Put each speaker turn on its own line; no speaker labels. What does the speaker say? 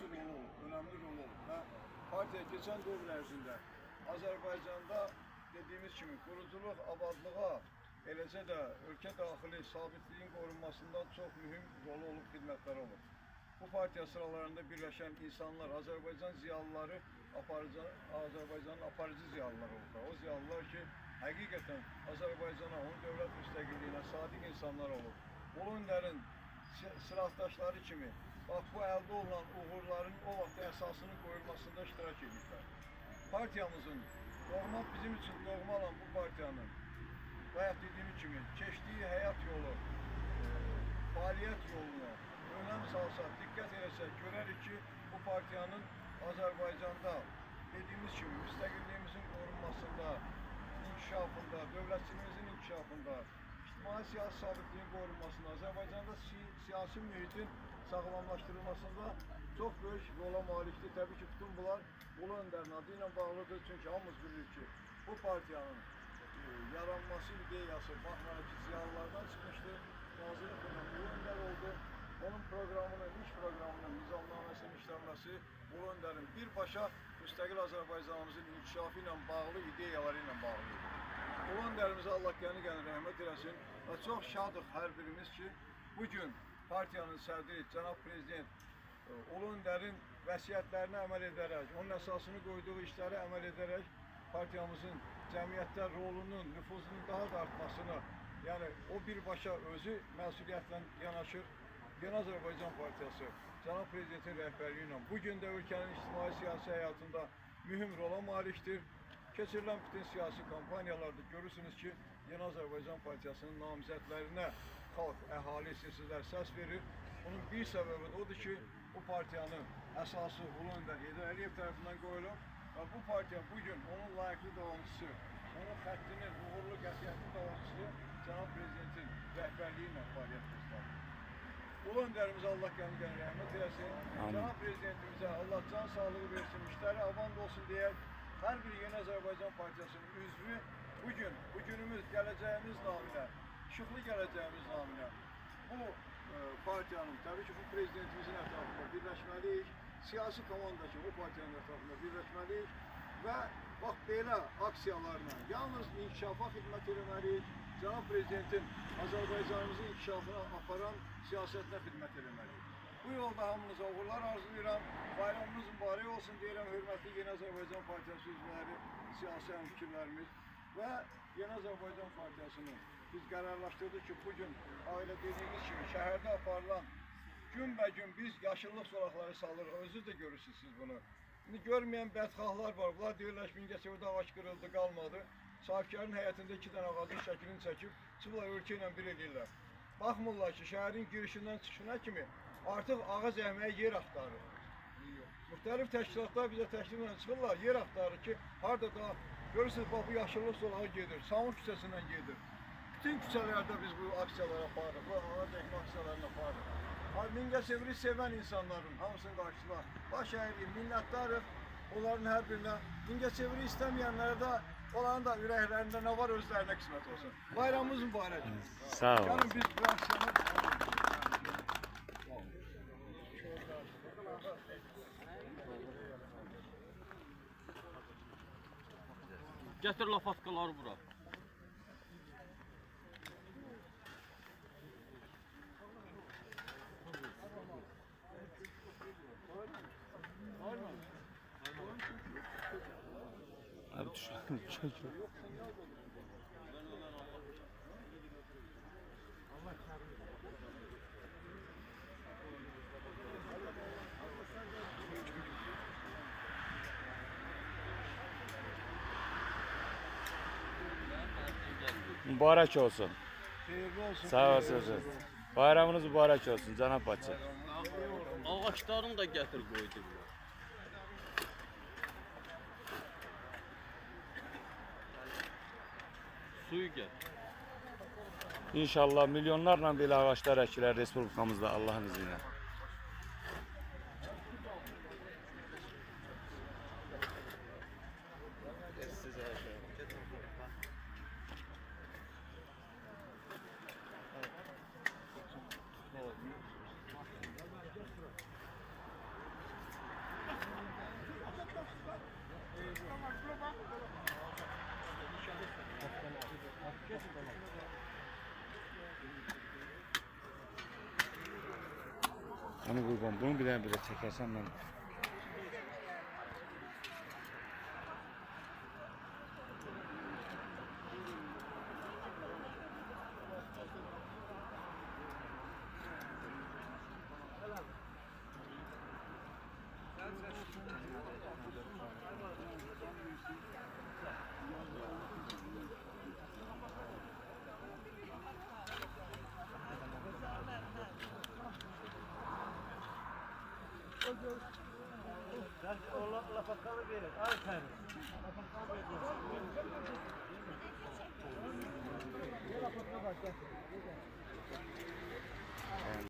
xüsusi rolu olub, önemli rolu olub və partiya keçən dövr ərzində Azərbaycanda dediyimiz kimi quruculuq, abadlığa, eləcə də ölkə daxili sabitliyin qorunmasında çox mühüm rolu olub, xidmətləri olub. Bu partiya sıralarında birləşən insanlar, Azərbaycan ziyalıları, Azərbaycanın aparıcı ziyalıları olublar. O ziyalılar ki, həqiqətən Azərbaycana, onun dövlət müstəqilliyinə sadiq insanlar olub. Ulu Öndərin silahdaşları kimi, bax bu əldə olunan uğurların o vaxt əsasının qoyulmasında iştirak edirlər. Partiyamızın, bizim üçün doğma olan bu partiyanın, bayaq dediyim kimi, keçdiyi həyat yolu, fəaliyyət yoluna önəm salsaq, diqqət eləsək, görərik ki, bu partiyanın Azərbaycanda dediyimiz kimi müstəqilliyimizin qorunmasında, inkişafında, dövlətçiliyimizin inkişafında, ictimai siyasi sabitliyin qorunmasında, Azərbaycanda siyasi mühitin sağlamlaşdırılmasında çox böyük rola malikdir. Təbii ki, bütün bunlar Ulu Öndərin adı ilə bağlıdır. Çünki hamımız bilir ki, bu partiyanın yaranması ideyası baxmayaraq ki, ziyalılardan çıxmışdır. Nazirliklə Ulu Öndər oldu. Onun programının, iş programının nizamnaməsinin işlənməsi Ulu Öndərin birbaşa müstəqil Azərbaycanımızın inkişafı ilə bağlı ideyaları ilə bağlıdır. Ulu Öndərimizə Allah qəni-qəni rəhmət eləsin və çox şadıq hər birimiz ki, bugün partiyanın sədri, cənab prezident Ulu Öndərin vəsiyyətlərinə əməl edərək, onun əsasını qoyduğu işləri əməl edərək partiyamızın cəmiyyətdə rolunun, nüfuzunun daha da artmasına, yəni o birbaşa özü məsuliyyətlə yanaşır. Yeni Azərbaycan Partiyası, cənab prezidentin rəhbərliyi ilə bugün də ölkənin ictimai siyasi həyatında mühüm rola malikdir. Keçirilən bütün siyasi kampaniyalarda görürsünüz ki, Yeni Azərbaycan Partiyasının namizədlərinə xalq, əhali, sizlər səs verir. Bunun bir səbəbi də odur ki, bu partiyanın əsası Ulu Öndər Heydər Əliyev tərəfindən qoyulub və bu partiya bugün onun layiqli davamçısı, onun xəttinin uğurlu qətiyyətli davamçısı cənab prezidentin rəhbərliyi ilə fəaliyyət göstərir. Ulu Öndərimizə Allah qəni-qəni rəhmət eləsin. Cənab prezidentimizə Allah can sağlığı versin, işləri avand olsun deyək. Hər bir Yeni Azərbaycan Partiyasının üzvü bugünümüz, gələcəyimiz naminə, işıqlı gələcəyimiz naminə bu partiyanın, təbii ki, bu prezidentimizin ətrafında birləşməliyik, siyasi komanda ki, bu partiyanın ətrafında birləşməliyik və bax belə aksiyalarla yalnız inkişafa xidmət eləməliyik, cənab prezidentin Azərbaycanımızın inkişafına aparan siyasətinə xidmət eləməliyik. Bu yolda hamınıza uğurlar arzulayıram, bayramınız mübarək olsun deyirəm, hörmətli Yeni Azərbaycan Partiyası üzvləri, siyasi həmfikirlərimiz və Yeni Azərbaycan Partiyasını biz qərarlaşdırdıq ki, bugün ailə dediyimiz kimi şəhərdə aparılan günbəgün biz yaşıllıq zolaqları salırıq, özünüz də görürsünüz siz bunu. İndi görməyən bədxahlar var, bunlar deyirlər ki, Mingəçevirdə ağac qırıldı, qalmadı. Sahibkarın həyətində 2 dənə ağacın şəklini çəkib, çıxırlar ölkə ilə bir edirlər. Baxmırlar ki, şəhərin girişindən çıxışına kimi artıq ağac əkməyə yer axtarır. Müxtəlif təşkilatlar bizə təkliflə çıxırlar, yer axtarır ki, harada da görürsünüz, bax bu yaşıllıq zolağı gedir, Samur küçəsindən gedir. Bütün küçələrdə biz bu aksiyaları aparırıq, bu ağac əkmə aksiyalarını aparırıq. Mingəçeviri sevən insanların hamısını qarşısına baş əyirik, minnətdarıq. Onların hər birinə, Mingəçeviri istəməyənlərə də onların da ürəklərində nə var özlərinə qismət olsun. Bayramımız mübarək.
Sağ olun.
Gəlin biz bu aksiyanı...
Gətir lafatkaları bura.
Abi düşün. Mübarək olsun.
Xeyirli olsun.
Sağ olasınız. Bayramınız mübarək olsun cənab Bakı.
Ağaçlarını da gətir qoydum. Suyu gətir.
İnşallah milyonlarla belə ağaçlar əkilər Respublikamızda Allahın izni ilə. Onu kurban. Bunu bile çekersen ben.
Allah bakalım verin. Al sen.